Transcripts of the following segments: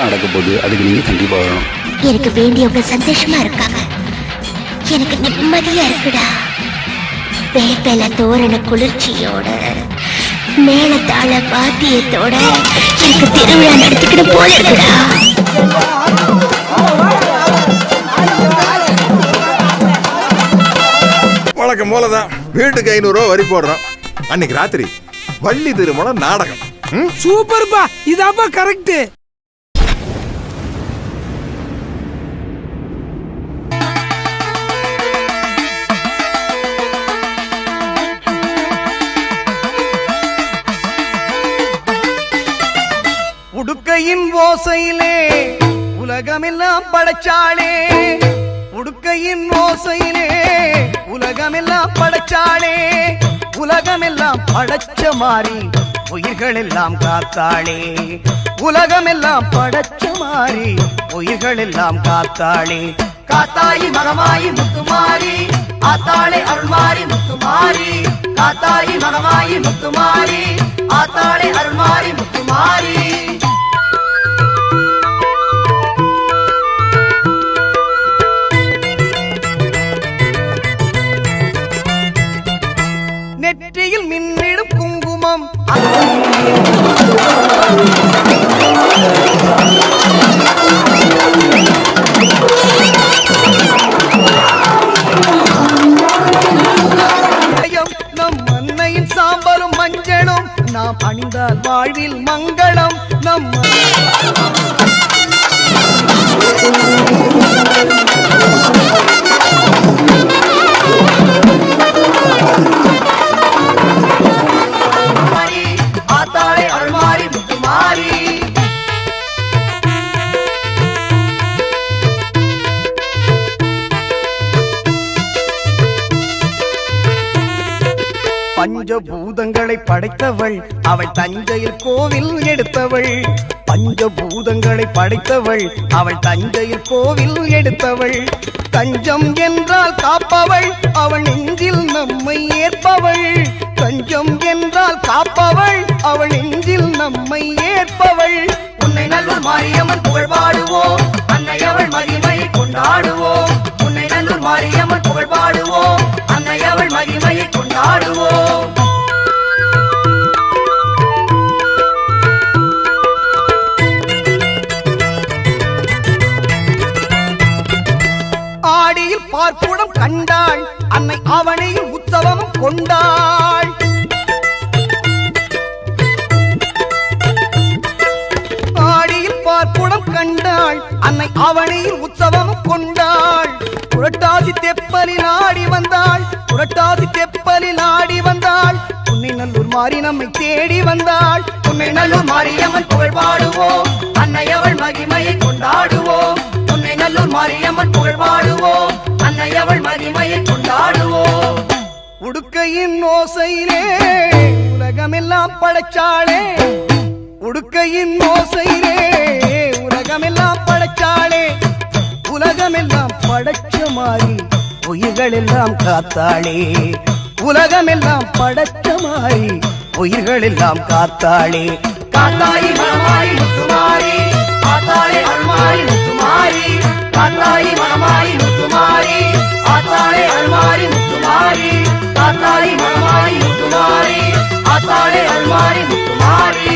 தான் நடக்க போகுது. அதுக்கு நீங்க கண்டிப்பா வரணும். எனக்கு வேண்டியவங்க சந்தோஷமா இருக்காங்க, எனக்கு நிம்மதியா இருக்குடா. வேப்பல தோரண குளிர்ச்சியோட மேளத்தாள வாத்தியத்தோட எனக்கு திருவிழா நடத்திக்கிட்டு போல இருக்குடா. வழக்கம் போலதான் வீட்டுக்கு 500 ரூபா வரி போடுறோம். அன்னைக்கு ராத்திரி வள்ளி திருமணம் நாடகம். சூப்பர்ப்பா, இதாப்பா கரெக்ட். உடுக்கையின் ஓசையிலே உலகமெல்லாம் படைச்சாளே, உடுக்கையின் ஓசையிலே உலகமெல்லாம் படைச்சாளே, உலகமெல்லாம் படைச்ச மாறி உயிர்கள் எல்லாம் காத்தாளே, உலகமெல்லாம் படைச்ச மாறி உயிர்கள் எல்லாம் காத்தாளே. காத்தாயி மகமாயி முத்துமாரி ஆத்தாளே அருள்மாரி முத்துமாரி, காத்தாயி மகமாயி முத்துமாரி ஆத்தாளே அருள்மாரி முத்துமாரி. நெற்றியில் மின்னிடும் குங்குமம் நம் அன்னையின் சாம்பலும் மஞ்சளும் நாம் அணிந்தால் வாழ்வில் மங்களம். நம் ஆத்தாளே அருள்மாரி முத்துமாரி. பஞ்சபூதங்களை படைத்தவள் அவள் தஞ்சையில் கோவில் எடுத்தவள், பஞ்சபூதங்களை படைத்தவள் அவள் தஞ்சையில் கோவில் எடுத்தவள். தஞ்சம் என்றால் காப்பவள் அவள் நெஞ்சில் நம்மை ஏற்பவள், தஞ்சம் என்றால் காப்பவள் அவள் நெஞ்சில் நம்மை ஏற்பவள். உன்னை நல்லூர் மாரியம்மன் புகழ் பாடுவோம், அன்னை அவள் மகிமையை கொண்டாடுவோம். உன்னை நல்லூர் மாரியம்மன் புகழ் பாடுவோம், அன்னை அவள் மகிமையை கொண்டாடுவோம். ஆடியில் பார்ப்புடம் கண்டாள் அன்னை அவனையில் உற்சவம் கொண்டாள், ஆடியில் பார்ப்புடம் கண்டாள் அன்னை அவனையில் உற்சவம் கொண்டாள். புரட்டாசி தெப்பலில் ஆடி வந்தாள், புரட்டாசி தெப்பலில் ஆடி வந்தாள். உன்னை நல்லூர் மாறி நம்மை தேடி வந்தாள். உன்னை நல்லூர் மாரியம்மன் புகழ் பாடுவோம், அன்னை அவள் மகிமையை கொண்டாடுவோம். உன்னை நல்லூர் மாரியம்மன் புகழ் பாடுவோம், அன்னை அவள் மகிமையை கொண்டாடுவோம். உடுக்கையின் ஓசையிலே உலகமெல்லாம் படைச்சாளே, உடுக்கையின் ஓசையிலே உலகமெல்லாம் படைச்சாளே, உலகமெல்லாம் படைச்ச மாறி உயிர்கள் எல்லாம் காத்தாளே, உலகமெல்லாம் படைச்ச மாறி உயிர்கள் எல்லாம் காத்தாளே. காத்தாயி மகமாயி முத்துமாரி ஆத்தாளே அருள்மாரி முத்துமாரி, காத்தாயி மகமாயி முத்துமாரி ஆத்தாளே அருள்மாரி முத்துமாரி, காத்தாயி மகமாயி முத்துமாரி ஆத்தாளே அருள்மாரி முத்துமாரி.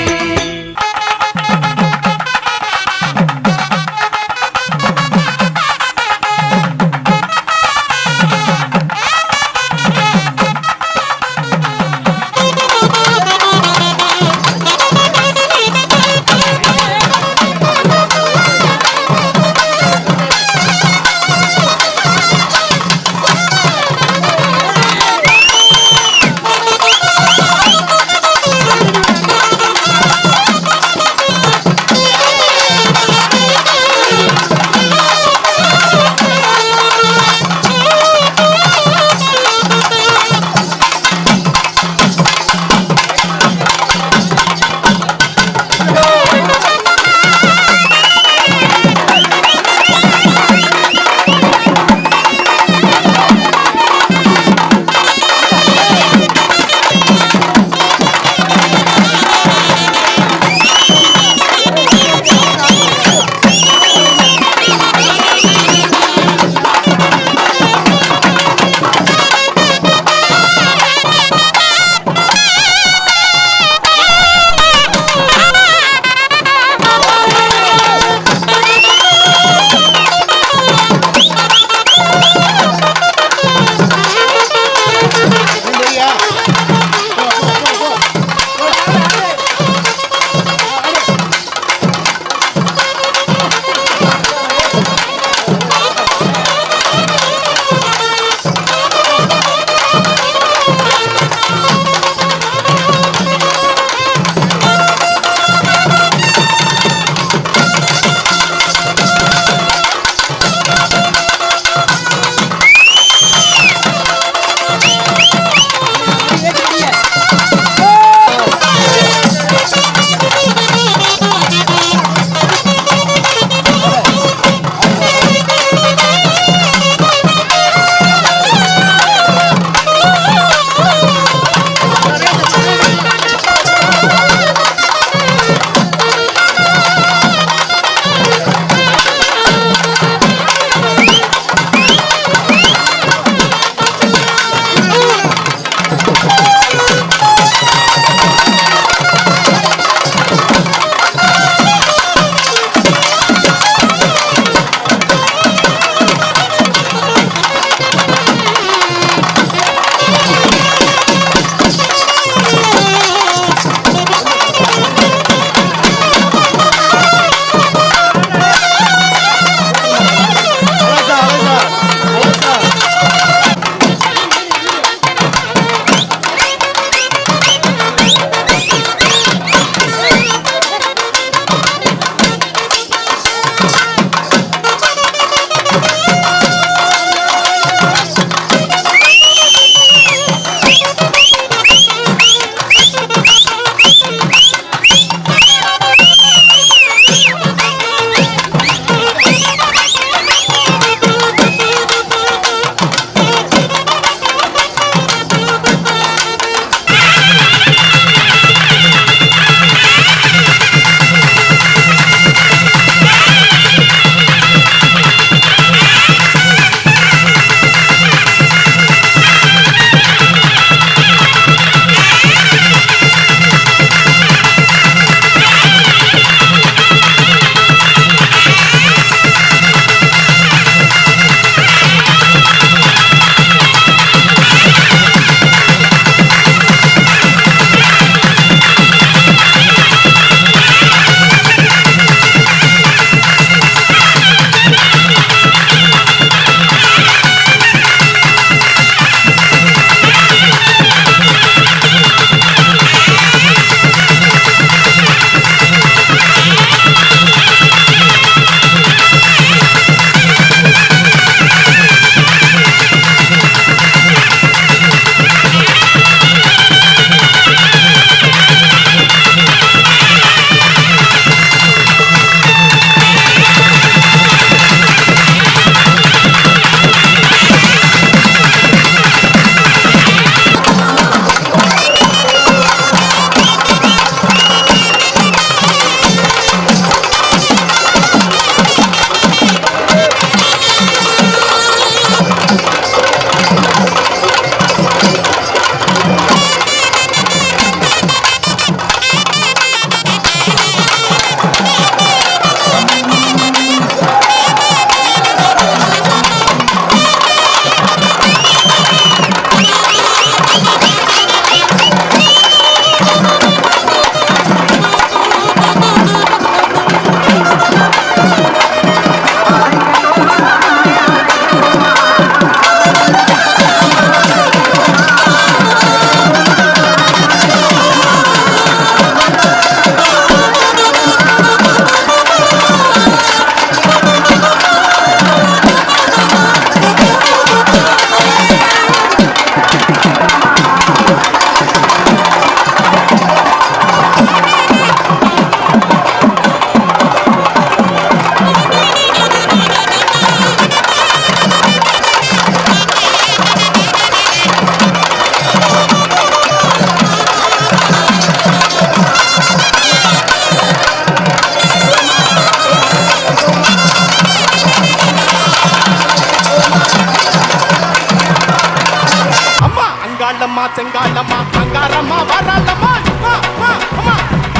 அங்காளம்மா செங்காளம்மா அங்காரம்மா வராளம்மா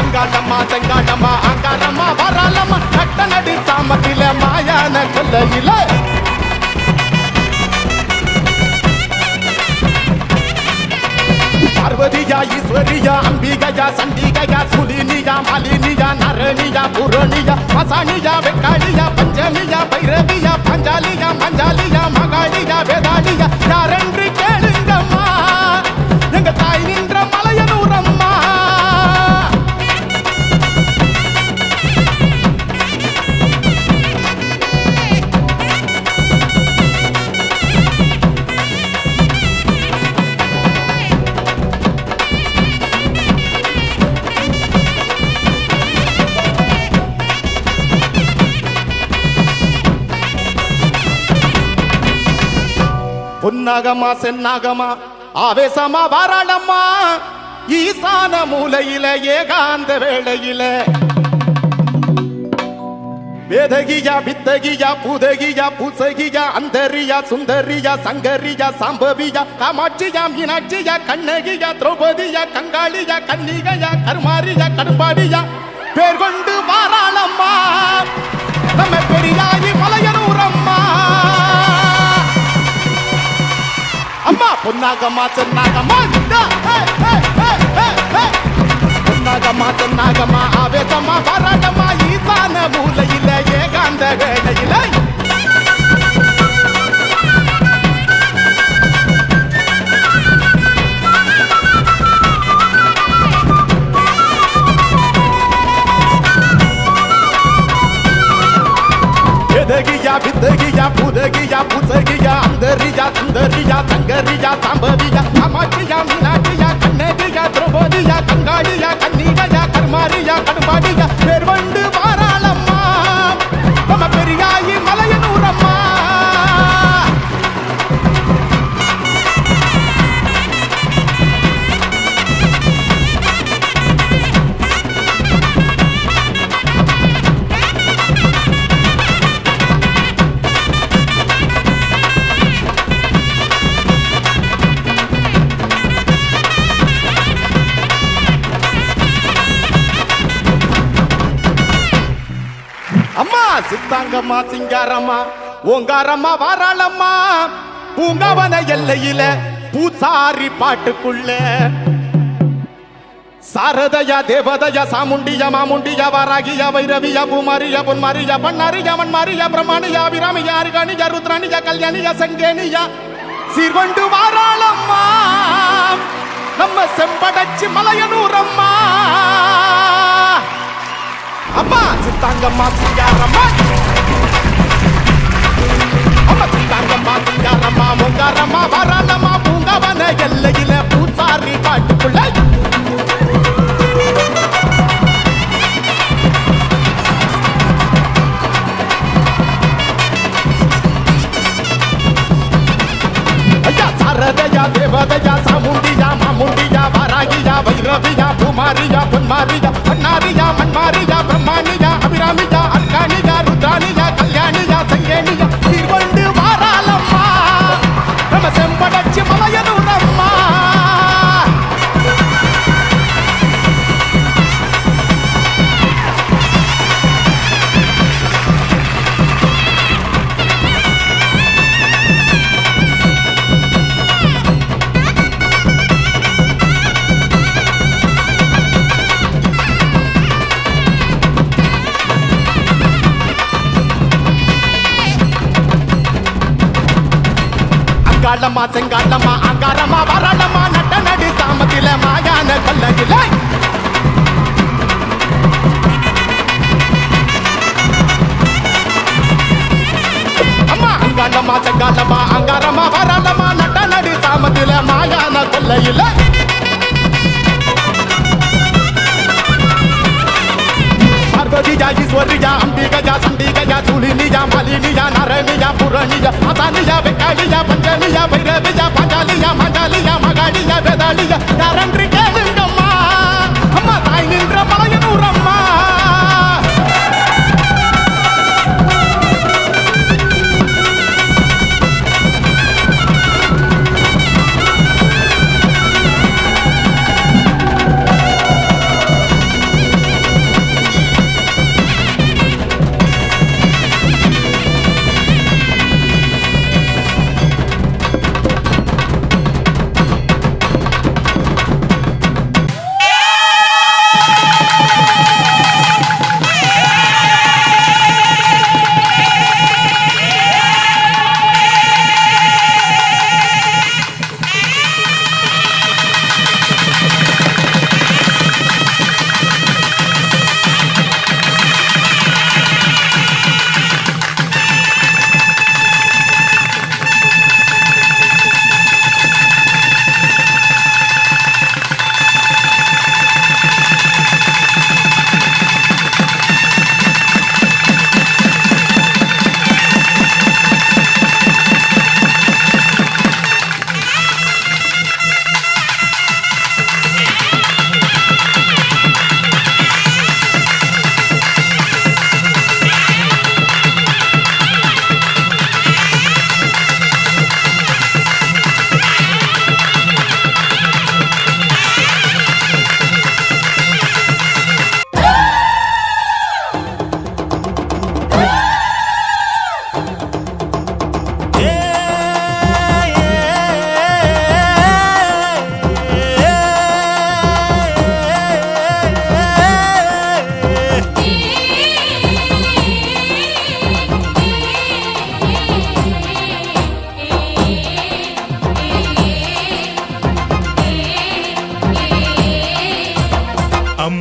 அங்காளம்மா செங்காளம்மா அங்காரம்மா வராளம்மா கட்ட நடி சாமத்தில மாயான கொல்லையில பார்வதியா ஈஸ்வரியா அம்பிகையா சண்டிகையா சுலினியா மாலினியா நரணியா புரணியா மசானியா வெக்காளியா பஞ்சமியா பைரவியா பஞ்சாலியா மஞ்சாலியா மகாளியா வேதாளியா யாரென்று கேளுங்கம்மா எங்க தாய் நின்ற மலையனூரம்மா பொன்னாகமா சென்னாகமா ஆவேசமா வாராளம்மா ஈசான மூலையில ஏகாந்த வேளையில வேதகியா வித்தகியா புதகியா பூசகியா அந்தரியா சுந்தரியா சங்கரியா சாம்பவியா காமாட்சியா மீனாட்சியா கண்ணகியா திரௌபதியா கங்காளியா கன்னிகையா கருமாரியா கடும்பாடியா பேர் கொண்டு வாராளம்மா நம்ம பெரியாயி மலையனூரம்மா அம்மா பொன்னாகம்மா சொன்னாகம்மா பொன்னாகம்மா சொன்னாகம்மா ஆவேசமா பாராட்டம்மா ஈசான மூலையில ஏகாந்த வேளையில வேதகியா வித்தகியா புதகியா பூசகியா அந்தரியா சுந்தரியா சங்கரியா சாம்பவியா காமாட்சியா மீனாட்சியா கண்ணகியா திரௌபதியா கங்காளியா கன்னிகையா கருமாரியா கடும்பாடியா பேர் வண்டு வாராளம்மா நம்ம பெரியாயி மலையனூரம்மா அம்மா சித்தாங்கம்மா சிங்காரம்மா ஓங்காரம்மா வாராளம்மா பூங்காவன எல்லையில பூசாரி பாட்டுக்குள்ள சாரதயா தேவதயா சாமுண்டியா மாமுண்டியா வாராகியா வைரவியா பூமாரியா பொன்மாரியா பண்ணாரியா மண்மாரியா பிரமாணியா அபிராமியா அருகாணியா ருத்ராணியா கல்யாணியா சங்கேனியா சீர்கொண்டு வாராளம்மா நம்ம செம்படச்சி மலையனூரம்மா அம்மா சித்தாங்கம்மா சிங்காரம்மா அம்மா சித்தாங்கம்மா சிங்காரம்மா முங்காரம்மா வராளம்மா பூங்காவன எல்லையில பூசாரி பாட்டுக்குள்ள ஐயா சாரதயா தேவதயா சாமுண்டியா மாமுண்டியா வாராகியா வைரவியா பூமாரியா பொன்மாரியா பண்ணாரியா மண்மாரியா பிரம்மாணியா அபிராமியா அர்காணியா ருத்ராணியா கல்யாணியா சங்கேனியா திருவண்டு வாராளம்மா நம்ம செம்படச்சி மலையனூரம்மா அங்காளம்மா செங்காளம்மா அங்காரம்மா வராளம்மா நட்ட நடி சாமத்தில மாயான கொல்லையில அம்மா அங்காளம்மா செங்காளம்மா அங்காரம்மா வராளம்மா நட்ட நடி சாமத்தில மாயான கொல்லையில பார்வதியா ஈஸ்வரியா அம்பிகையா சண்டிகையா சுலினியா மாலினியா நரணியா புரணியா மசானியா வெக்காளியா பஞ்சமியா பைரவியா பஞ்சாலியா மஞ்சாலியா மகாளியா வேதாளியா யாரென்று கேளுங்கம்மா அம்மா தாய் நின்ற மலையனூரம்மா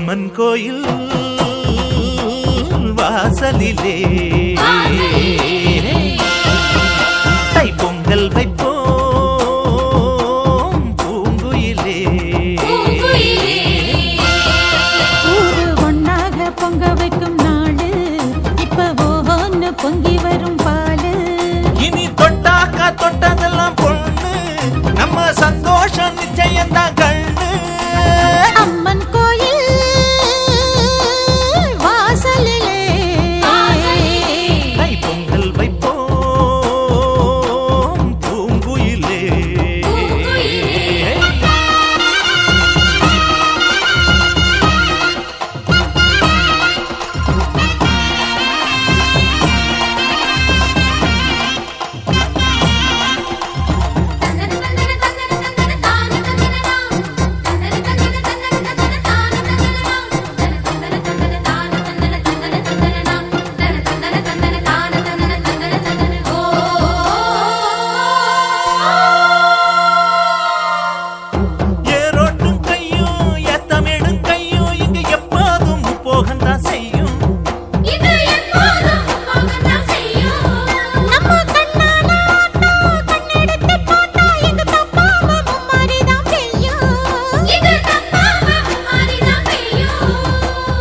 அம்மன் கோயில் வாசலிலே தை பொங்கல் வைப்போம் பூங்குயிலே. ஊரு ஒன்னாக பொங்க வைக்கும் நாடு இப்ப ஒவ்வொன்னு பொங்கி வரும் பாலு. இனி தொட்டாக்கா தொட்டதெல்லாம் பொண்ணு நம்ம சந்தோஷம் நிச்சயம்தான் கண்ணு. அம்மன் கோயில் வாசலிலே தை பொங்கல் வைப்போம் பூங்குயிலே. ஏரோட்டும் கையும் ஏத்தமிடும் கையும் இங்கு எப்போதும் போகத்தான் செய்யும். நம்ம கண்ணால ஆட்டா கண்ணெடுத்து பார்த்தா எங்க தப்பாம மும்மாரிதான் பெய்யும்.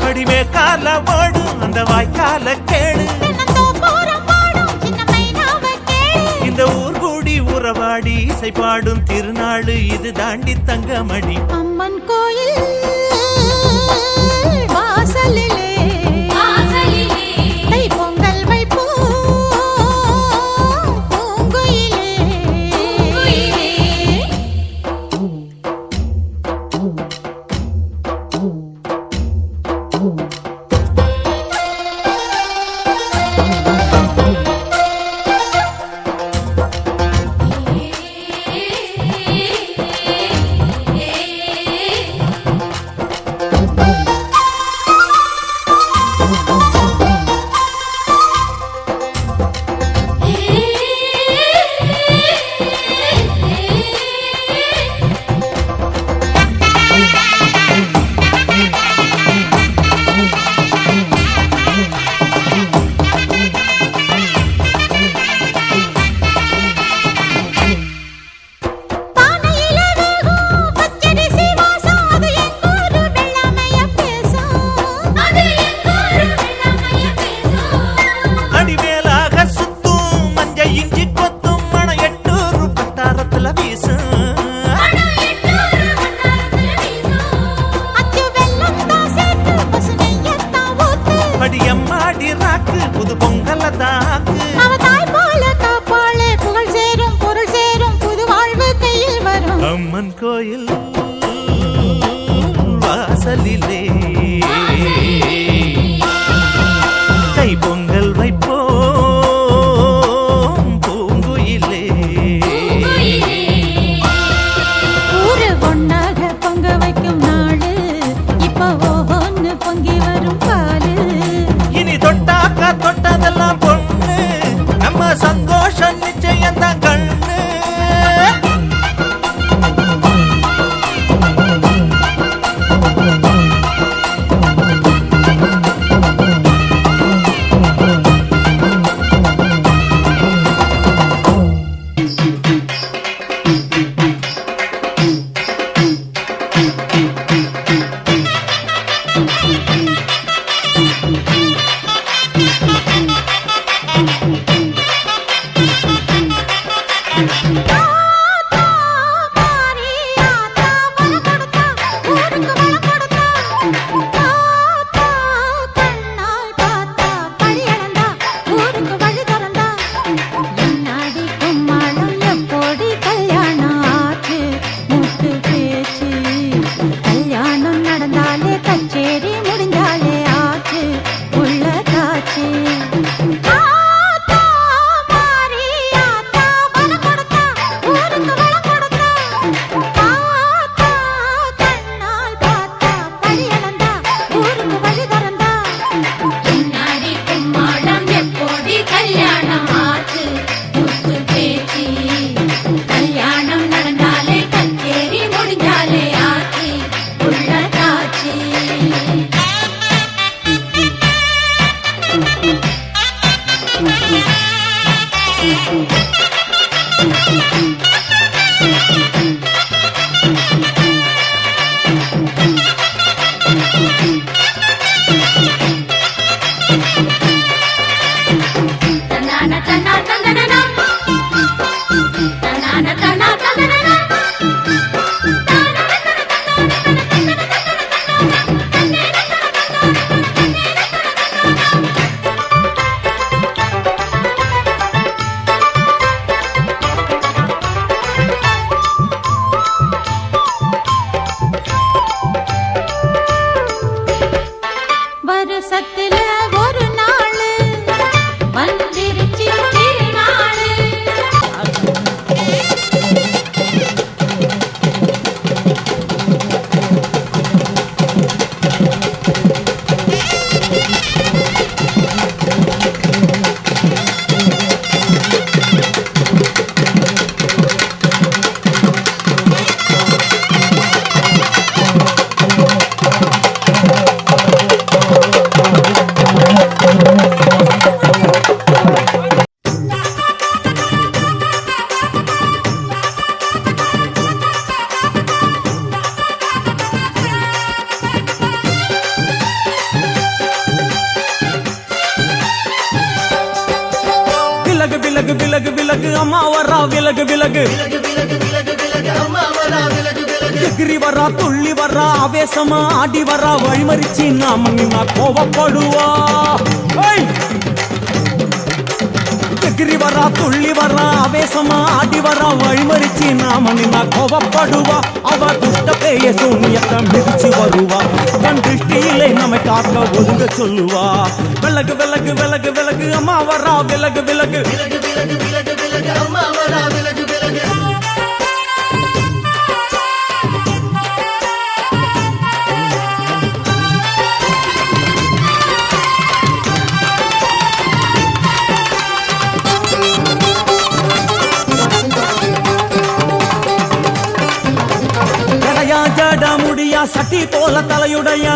அடிமே கால ஓடும் அந்த வாய்க்கால கேடு. தென்னந்தோப்புறம் பாடும் சின்ன மைனாவை கேளு. இந்த ஊர் கூடி உறவாடி இசை பாடும் திருநாடு இது தாண்டி தங்கமணி. அம்மன் கோயில் வாசலிலே தை பொங்கல் வைப்போம் பூங்குயிலே. பானையில வேகும் பச்சரிசி வாசம் அது எங்கூரு வெள்ளாமைய பேசும். அடிமேலாக சுத்தும் மஞ்ச இஞ்சி கொத்தும் மண எட்டூர் பட்டாரத்துல வீசும். அச்சு வெல்லம் தான் சேர்த்து பசு நெய்யத்தான் ஊத்து. அடியம்மாடி ராக்கு புது பொங்கல தாக்கு. அவ தாய் போல காப்பாளே புகழ் சேரும் பொருள் சேரும் புது வாழ்வு கையில் வரும். அம்மன் கோயில் வாசலிலே தை பொங்கல் வைப்போம் பூங்குயிலே. ஊரு ஒன்னாக பொங்க வைக்கும் நாடு இப்ப ஒவ்வொன்னு பொங்கி வரும் பாலு. இனி தொட்டாக்கா தொட்டதெல்லாம் பொண்ணு நம்ம சந்தோஷம் நிச்சயம்தான் கண்ணு. வருஷத்துல ஒரு நாள் வந்திருச்சு திருநாள். விலகு விலகு விலகு விலகு அம்மா வரா விலகு விலகு எகிரி வரா துள்ளி வரா ஆவேசமா ஆடி வரா வழிமறிச்சு நாம நின்னா கோவப்படுவா. எகிரி வரா துள்ளி வரா ஆவேசமா ஆடி வரா வழிமறிச்சு நாம நின்னா கோவப்படுவா. அவ துஷ்ட பேய சூனியத்தை மிதிச்சு வருவா. கண் திருஷ்டியிலே நம்மை காக்க ஒதுங்க சொல்லுவா. விலகு விலகு விலகு விலகு அம்மா வரா விலகு விலகு அம்மா வரா விலகு விலகு. ஜட முடியா சட்டி போல தலையுடையா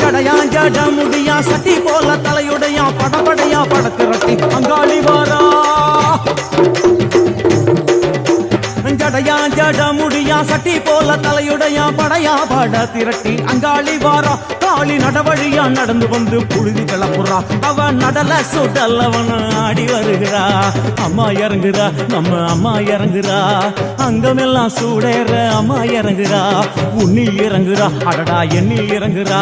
ஜடையா ஜட முடியா சட்டி போல தலையுடையா படபடையா படத்திரட்டி அங்காளி வாரா. ஜடையா ஜட முடியா சட்டி போல தலையுடையா படையா பட திரட்டி அங்காளி வாரா. காளி நடவழியா நடந்து வந்து புழுதி கிளப்புறா. அவ நடல சுடல்லவன ஆடி வருகிறா. அம்மா இறங்குறா நம்ம அம்மா இறங்குறா. அங்கமெல்லாம் சூடேற அம்மா இறங்குறா. உன்னில் இறங்குறா அடடா எண்ணில் இறங்குறா.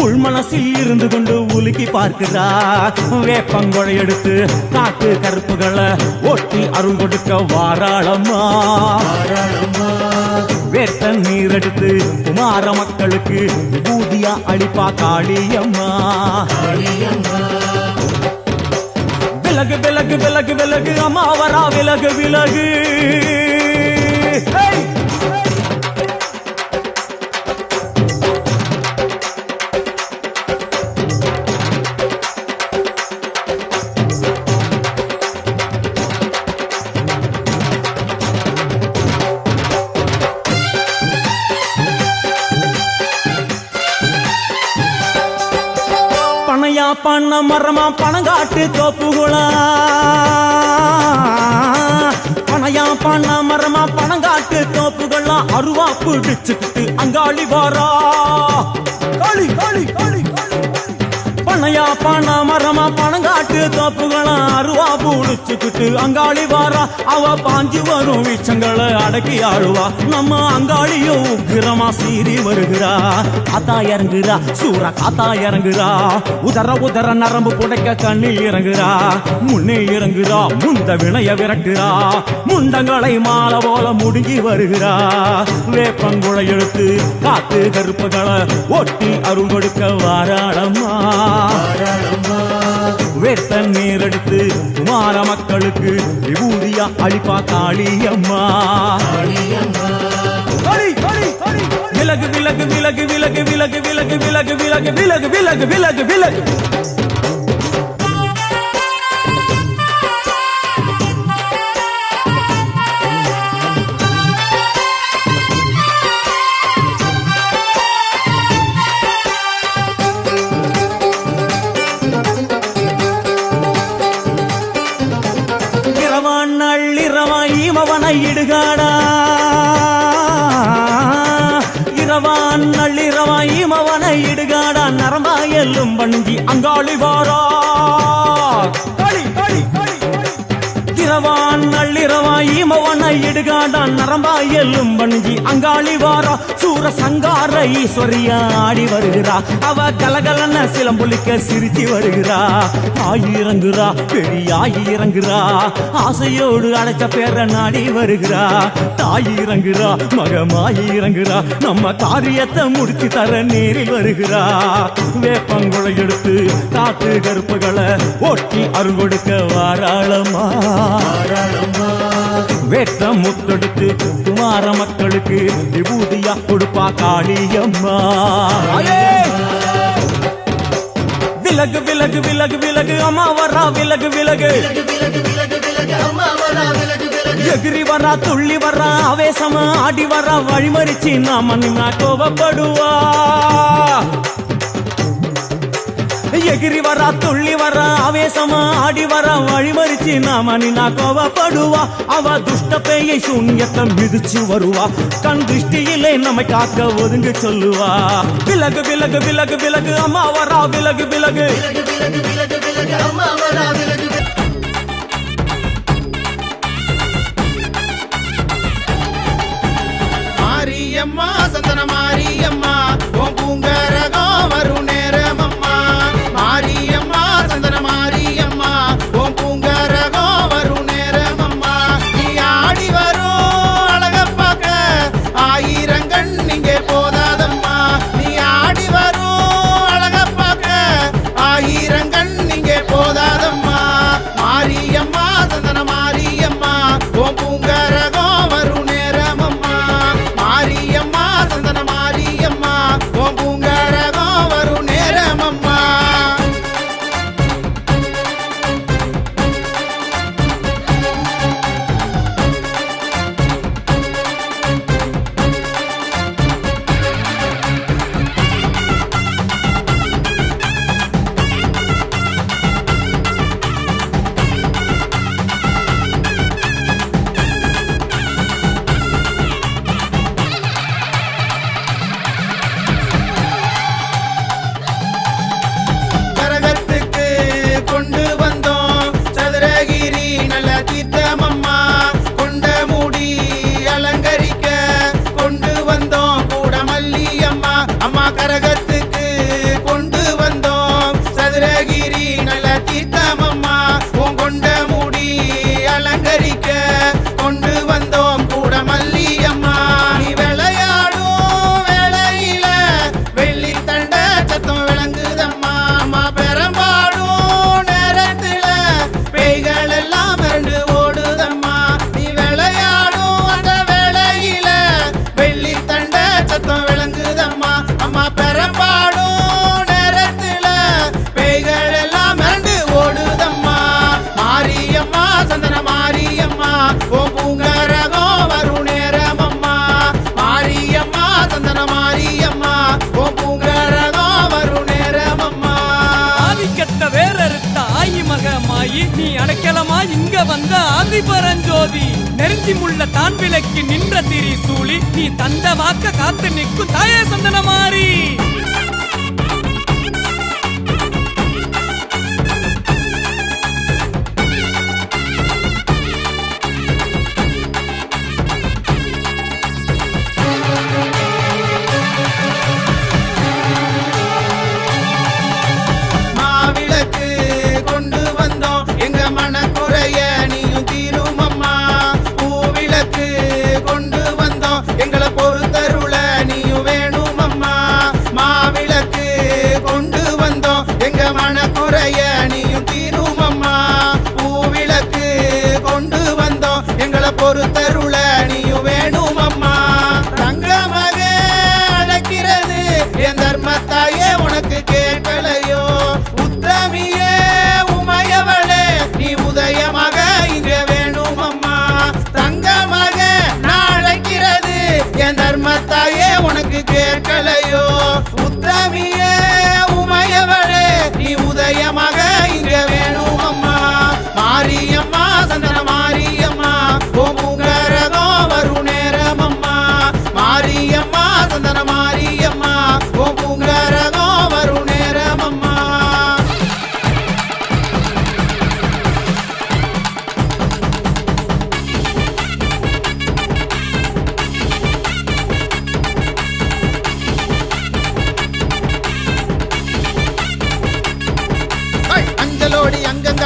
உள் மனசில் இருந்து கொண்டு உலுக்கி பார்க்கிறா. வேப்பங்கொழை எடுத்து காட்டு கருப்புகளை ஓட்டி அருள் கொடுக்க வாராளம்மா. வேட்ட நீர் எடுத்து குமார மக்களுக்கு விபூதியா அளிப்பா காளியம்மா. விலகு விலகு விலகு விலகு அம்மா வரா விலகு விலகு. பனையா பண்ண மரமா பணங்காட்டு தோப்புகுளா. பனையா பண்ண மரமா பணங்காட்டு தோப்புகளா. அருவா பிடிச்சுக்கிட்டு அங்காளி வாரா. காளி காளி காளி பனையா பண்ண மரமா பணங்காட்டு தோப்புகளா. அருவா பிடிச்சுக்கிட்டு அங்காளி வாரா. அவ பாஞ்சு வரும் வீச்சங்களை அடக்கி ஆழுவா. நம்ம அங்காளியும் உக்கிரமா சீறி வருகிறா. காத்தா இறங்குறா சூற காத்தா இறங்குறா. உதர உதர நரம்பு புடைக்க கண்ணில் இறங்குறா. முன்னே இறங்குறா முந்த வினைய விரட்டுறா. முண்டங்களை மாலை போல முடிஞ்சி வருகிறா. வேப்பங்குழை எடுத்து காத்து கருப்புகளை ஒட்டி அருள் கொடுக்க வாராளம்மா. வேட்ட நீர் எடுத்து குமார மக்களுக்கு விபூதியா அளிப்பா காளியம்மா. விலகு விலகு விலகு விலகு விலகு விலகு விலகு விலகு விலகு விலகு விலகு விலகு. நள்ளிரவாய் மவனை இடுகாடா இரவான் நள்ளிரவாய் மவனை இடுகாடா நரம்பாயெல்லும் வணங்கி அங்காளி வாரா இரவான் நள்ளிரவாய் மவனை இடுகாடா நரம்பாயெல்லும் வணங்கி அங்காளி வாரா சூர சங்கார ஈஸ்வரியா ஆடி வருகிறா அவ கலகலன சிலம்புலிக்க சிரிச்சு வருகிறா ஆயிரங்குறா பெரியாயி இறங்குறா ஆசையோடு அடைச்ச பேர நாடி வருகிறா தாயி இறங்குறா மகமாயி இறங்குறா நம்ம காரியத்தை முடிச்சு தர நேரில் வருகிறா வேப்பங்குளை எடுத்து காத்து கருப்புகளை ஓட்டி அருள் கொடுக்க வாராளமா வேட்ட முத்தெடுத்து குமார மக்களுக்கு விபூதியா கொடுப்பா காளியம்மா விலகு விலகு விலகு விலகு அம்மா வரா விலகு விலகு எகிரி வரா துள்ளி வரா ஆவேசமா ஆடி வரா வழிமறிச்சு நாம நின்னா கோவப்படுவா எகிரி வரா துள்ளி வரா ஆவேசமா ஆடி வரா வழிமறிச்சு நாம நின்னா கோவப்படுவா அவ துஷ்ட பேயை சூன்யத்தை மிதிச்சு வருவா கண் திருஷ்டியிலே நம்மை காக்க ஒதுங்க சொல்லுவா விலகு விலகு விலகு விலகு அம்மா வரா விலகு விலகு மாரியம்மா சந்தன மாரியம்மா உன் பூங்கரகம் வரும் நேரம் அம்மா மாரியம்மா சந்தன மாரியம்மா உன் பூங்கரகம் வரும் நேரம் அம்மா நீ ஆடி வரும் அழக பார்க்க ஆயிரங்கண் இங்கே போதாதம்மா நீ ஆடி வரும் அழக பார்க்க ஆயிரங்கண் இங்கே போதாதம்மா மாரியம்மா சந்தன மாரியம்மா உன் பூங்கரகம் வரும் நேரம் அம்மா மாரியம்மா சந்தன மாரியம்மா உன் பூங்கரகம் வரும் நேரம் அம்மா கரகத்துக்கு கொண்டு வந்தோம் சதுரகிரி நல்ல தீர்த்தமம்மா கொண்ட மூடி அலங்கரிக்க கொண்டு வந்தோம் கூட மல்லியம்மா அம்மா கரகத்துக்கு கொண்டு வந்தோம் சதுரகிரி நல்ல தீர்த்தமம்மா உன் கொண்ட மூடி அலங்கரிக்க கொண்டு வந்தோம் கூட மல்லியம்மா நீ விளையாடும் வேளையில வெள்ளி தண்ட சத்தம் விளங்குதம்மா அம்மா பெரம்பாடும் நேரத்துல பேய்கள் எல்லாம் மிரண்டு ஓடுதம்மா நீ விளையாடும் அந்த வேளையில வெள்ளி தண்ட சத்தம் விளங்குதம்மா அம்மா பெரம்பாடும் நேரத்துல பேய்கள் எல்லாம் மிரண்டு ஓடுதம்மா மாரியம்மா சந்தன மாரியம்மா ஓ பூங்கரகம் வரும் நேரம் அம்மா மாரியம்மா சந்தன மாரியம்மா ஓ பூங்கரகம் வரும் நேரம் அம்மா ஆதிக்கட்ட வேறறுத்த ஆயி மகமாயி நீ அடைக்கலமா இங்க வந்த ஆதி பரஞ்சோதி நெருஞ்சி முள்ள தான் விளக்கி நின்ற திரி சூழி நீ தந்த வாக்க காத்து நிற்கும் தாயே சந்தன மாறி மாவிளக்கு கொண்டு வந்தோம் எங்க மனக்குறைய நீயும் தீரும் அம்மா பூவிளக்கு கொண்டு வந்தோம் எங்களை பொறுத்தருள நீயும் வேணும் அம்மா மாவிளக்கு கொண்டு வந்தோம் எங்க மனக்குறைய நீயும் தீரும் அம்மா பூவிளக்கு கொண்டு வந்தோம் எங்களை பொறுத்தருள நீயும் வேணும் அம்மா தங்கமாக அழைக்கிறது என் தர்மத்தாயே உனக்கு கேட்கலையோ உத்தமியே உமையவளே நீ உதயமாக இங்க வேணும் அம்மா தங்கமாக நான் அழைக்கிறது என் தர்மத்தாயே உனக்கு கேட்கலையோ உத்தமியே உமையவளே நீ உதயமாக இங்க வேணும் அம்மா மாரியம்மா சந்தன மாரியம்மா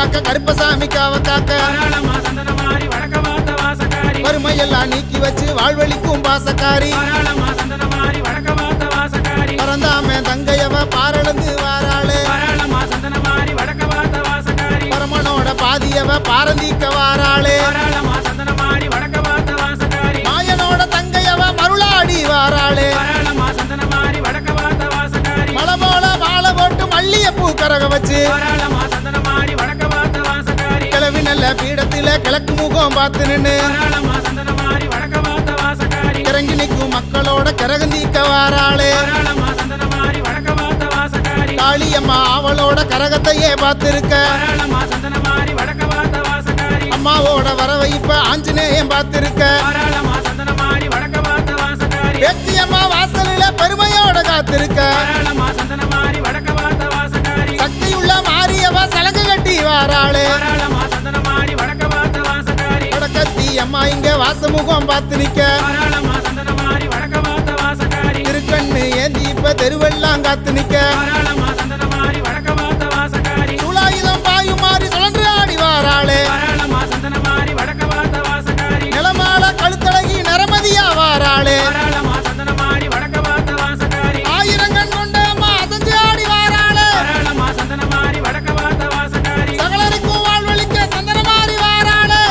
காக்க கருப்பசாமி காவ காக்க வறுமையெல்லாம் நீக்கி வச்சு வாழ்வழிக்கும் பாசக்காரி பரந்தாம தங்கையவ பாரளந்து வாராளே பரமனோட பாதியவ பாரந்தீக்க வாராளே மாயனோட தங்கையவ மருளாடி வாராளே மலை போல மாலை போட்டு மல்லிய பூ கரக வச்சு கிளவி நல்ல பீடத்தில கிழக்கு முகம் பார்த்து நின்னு இறங்கி நிற்கும் மக்களோட கரகந்தீக்க வாராளே காளியம்மா அவளோட கரகத்தையே பார்த்திருக்க அம்மாவோட வரவை இப்ப ஆஞ்சநேயம் பார்த்திருக்க வெற்றியம்மா வாசலில பெருமையோட காத்திருக்க சக்தியுள்ள மாரியவ சலங்கு கட்டி வாராளே வடக்கத்தி அம்மா இங்க வாசமுகம் பார்த்து நிக்க திருக்கண்ணு ஏந்தி இப்ப தெருவெல்லாம் காத்து நிக்க சுலாயுதம் பாயும் மாறி சுழன்று ஆடி வாராளே நிலமால கழுத்தழகி நரமதியா வாராளே ஆயிரங்கண் கொண்ட அம்மா அசைஞ்சு ஆடி வாராளே சகலருக்கும் வாழ்வழிக்க சந்தன மாறி வாராளே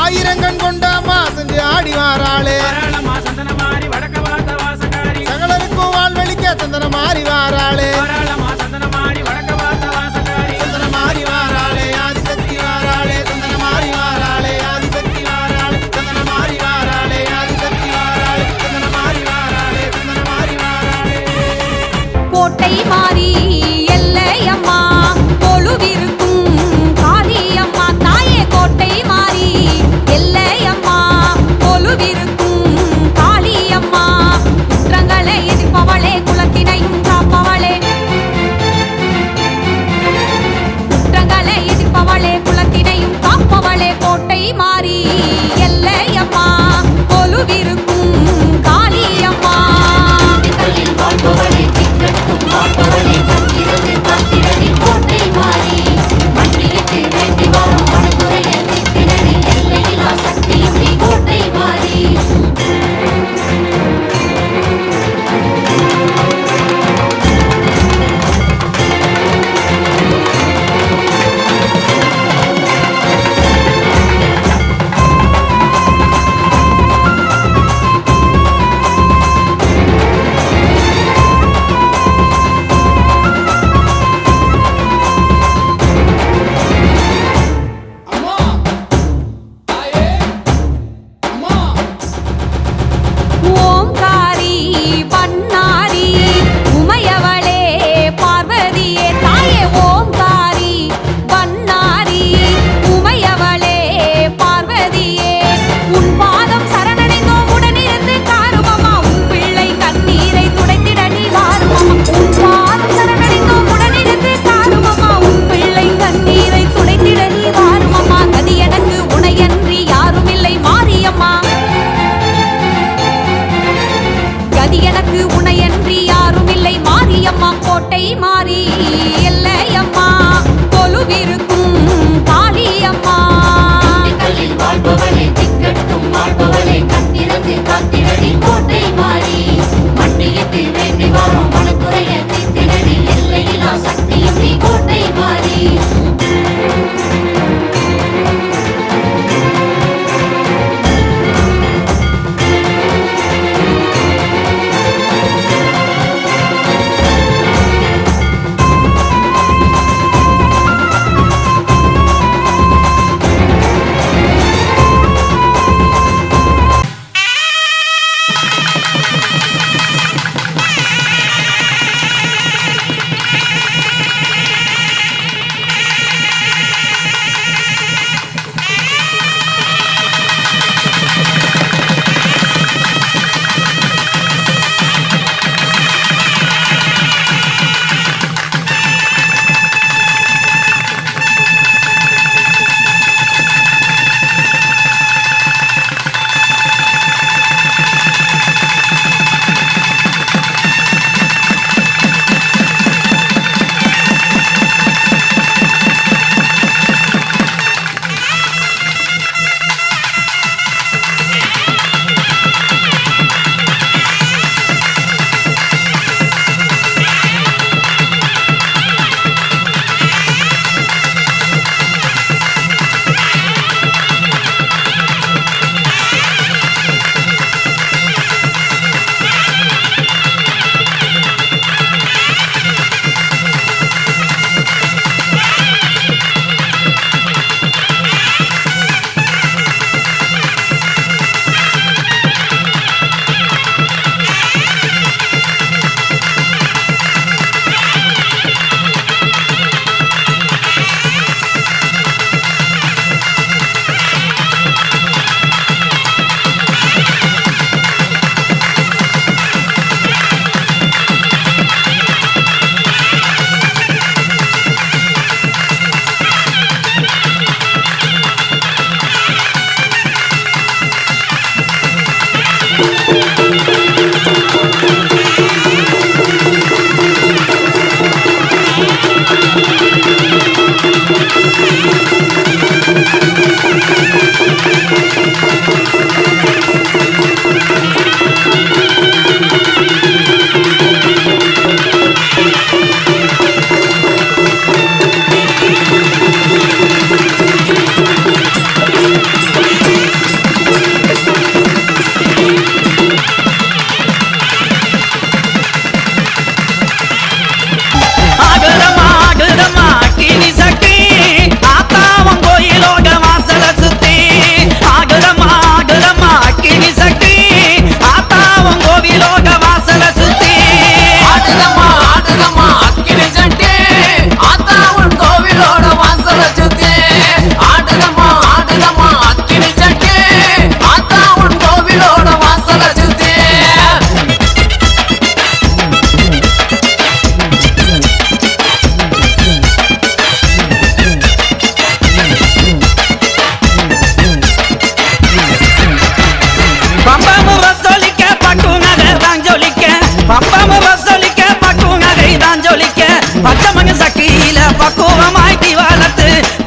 ஆயிரங்கண் கொண்ட அம்மா அசைஞ்சு ஆடி வாராளே சகலருக்கும் வாழ்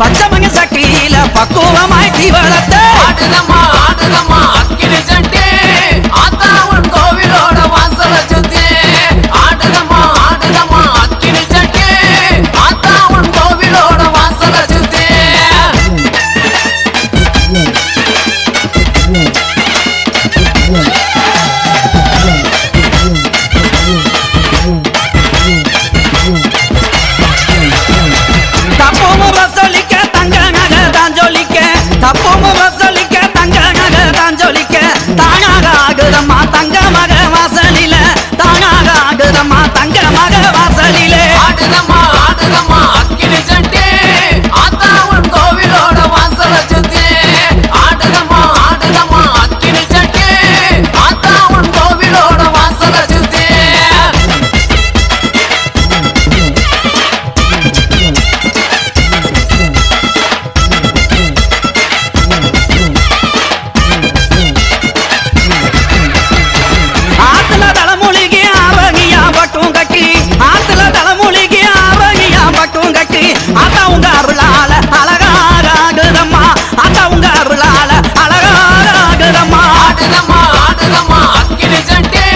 பச்சமங்க சட்டியில பக்குவமாய் தீவளத்து ஆடுதம்மா ஆடுதம்மா அக்கினி சட்டி ஆத்தா உன் கோவிலோட வாசல சுத்தி ஆடுதம்மா ஆடுதம்மா அக்கினி சட்டி ஆத்தா உன் கோவிலோட வாசல சுத்தி ஆகுதம்மா தங்க மக வாசலில தானாக ஆகுதம்மா தங்க மக வாசலிலே ஆடுதம்மா ஆடுதம்மா அக்கினி சட்டி ஆத்தா உன் கோவிலோட வாசல சுத்தி ஆடுதம்மா ஆடுதம்மா அக்கினி சட்டி ஆத்தா உன் கோவிலோட வாசல சுத்தி ஆடுதம்மா ஆடுதம்மா அக்கினி சட்டி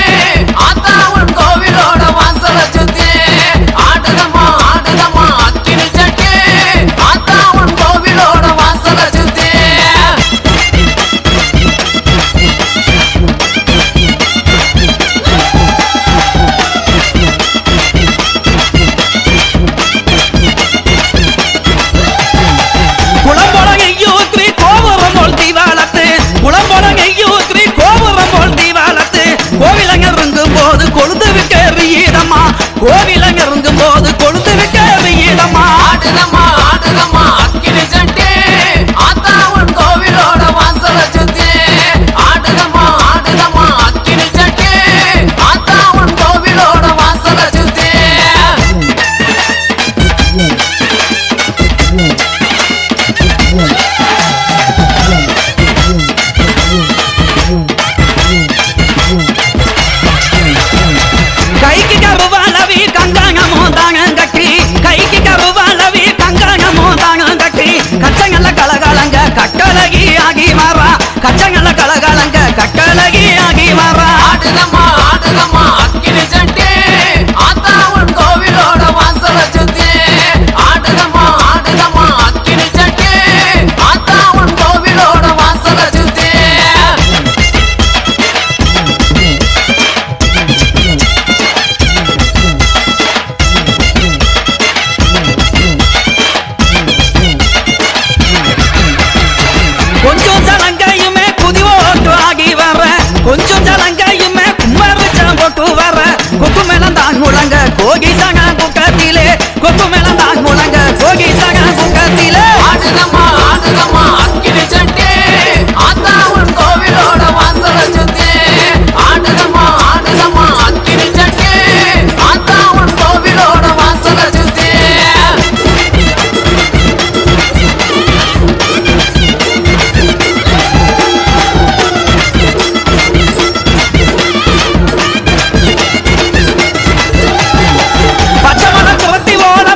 ஆத்தா உன் கோவிலோட வாசல சுத்தி ஆடுதம்மா ஆடுதம்மா அக்கினி சட்டி ஆத்தா உன் கோவிலோட வாசல சுத்தி குளம்பொழங்கையூத்ரி கோபுரம் போல் தீவாளத்து குளம்பொழங்கையூத்ரி கோபுரம் போல் தீவாளத்து கோவிலங்க இறங்கும் போது கொழுந்து விட்டு எறியீதம்மா கோவிலங்க இறங்கும் போது கொழுந்து விட்டு எறியீதம்மா ஆடுதம்மா ஆடுதம்மா அக்கினி சட்டி ஆத்தா உன் கோவிலோட வாசல சுத்தி ஆடுதம்மா ஆடுதம்மா அக்கினி சட்டி ஆத்தா உன் கோவிலோட வாசல சுத்தி கைக்கு கருவாலவி கங்காங்கமோ தாங்க கட்டி கைக்கு கருவாலவி கங்காங்கமோ தாங்க கட்டி கச்சங்கல்ல கலகலங்க கட்டழகி ஆகி மாறா கச்சங்கல்ல கலகலங்க கட்டழகி ஆகி மாறா ஆடுதம்மா ஆடுதம்மா அக்கினி சட்டி ஆத்தா உன் கோவிலோட வாசல சுத்தி ஆடுதம்மா ஆடுதம்மா அக்கினி சட்டி ஆத்தா உன் கோவிலோட வாசல சுத்தி கொஞ்சம் ஜலங்கையுமே குதிவோட்டு ஆகி வர கொஞ்சம் ஜலங்கையுமே கும்மரிச்சம் போட்டு வர கொக்கு மேலந்தான் முழங்க கோகி சக குக்கத்திலே கொக்கு மேலந்தான் முழங்க கோகி சக குக்கத்திலே ஆடுதம்மா ஆடுதம்மா அக்கினி சட்டி ஆத்தா உன் கோவிலோட வாசல சுத்தி ஆடுதம்மா ஆடுதம்மா அக்கினி சட்டி ஆத்தா உன் கோவிலோட வாசல சுத்தி பச்சை மலை துரத்தி ஓட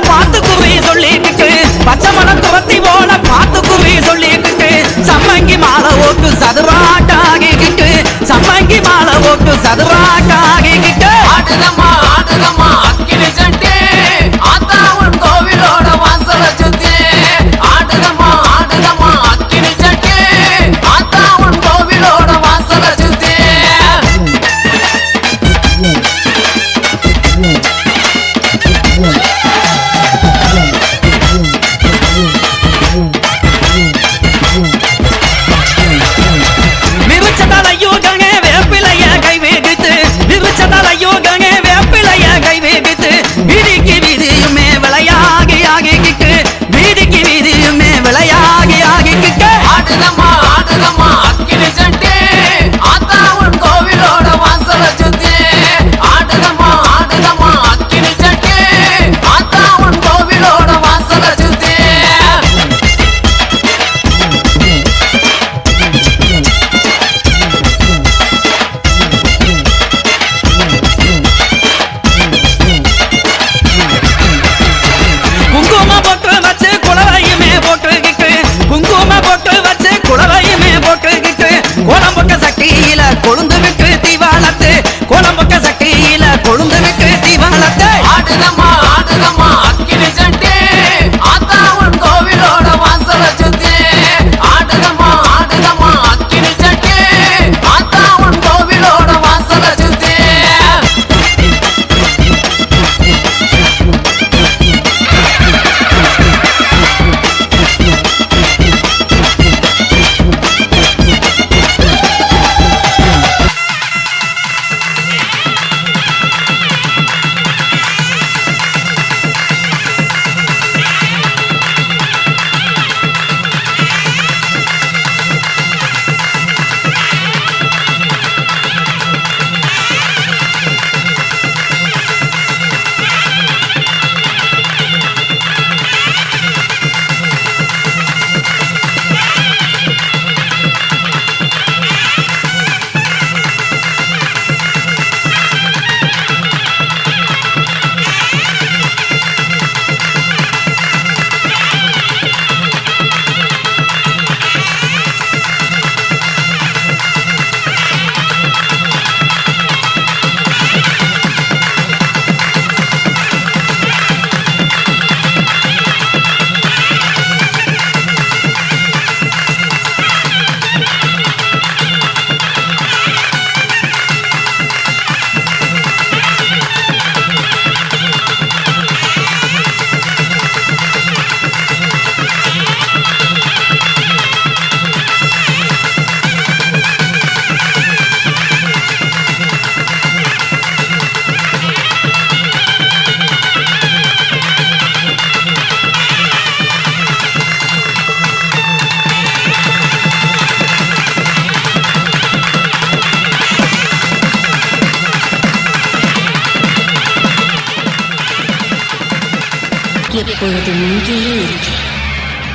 எப்பொழுதும் இங்கேயே இருக்கிறேன்.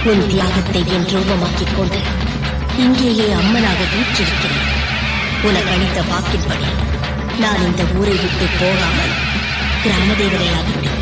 உன் தியாகத்தை என் ரூபமாக்கிக் கொண்டு இங்கேயே அம்மனாக வீற்றிருக்கிறேன். உனக்கு அளித்த வாக்கின்படி நான் இந்த ஊரை விட்டு போகாமல் கிராம தேவதையாகிவிட்டேன்.